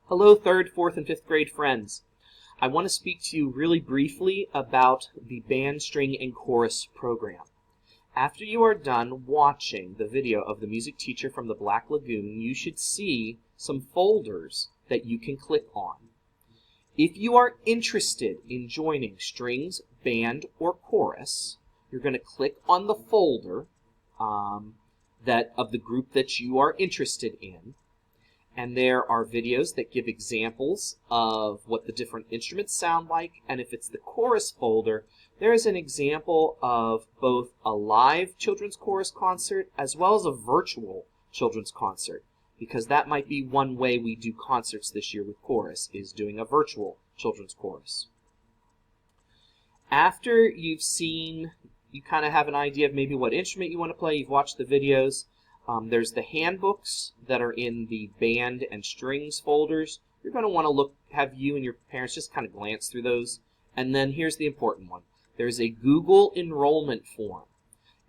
Hello, 3rd, 4th, and 5th grade friends. I want to speak to you really briefly about the band, string, and chorus program. After you are done watching the video of the music teacher from the Black Lagoon, you should see some folders that you can click on. If you are interested in joining strings, band, or chorus, you're going to click on the folder of the group that you are interested in. And there are videos that give examples of what the different instruments sound like. And if it's the chorus folder, there is an example of both a live children's chorus concert as well as a virtual children's concert, because that might be one way we do concerts this year with chorus, is doing a virtual children's chorus. After you've seen, you kind of have an idea of maybe what instrument you want to play, you've watched the videos, there's the handbooks that are in the band and strings folders. You're going to want to have you and your parents just kind of glance through those. And then here's the important one. There's a Google enrollment form.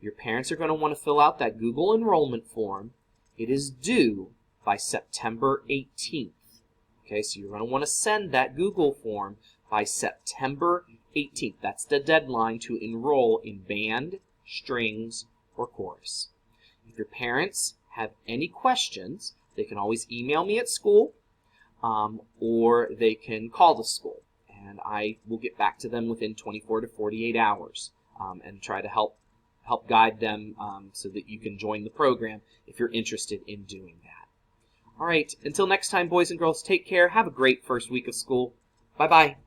Your parents are going to want to fill out that Google enrollment form. It is due by September 18th. Okay, so you're going to want to send that Google form by September 18th. That's the deadline to enroll in band, strings, or chorus. If your parents have any questions, they can always email me at school, or they can call the school, and I will get back to them within 24 to 48 hours and try to help guide them so that you can join the program if you're interested in doing that. All right, until next time, boys and girls, take care. Have a great first week of school. Bye-bye.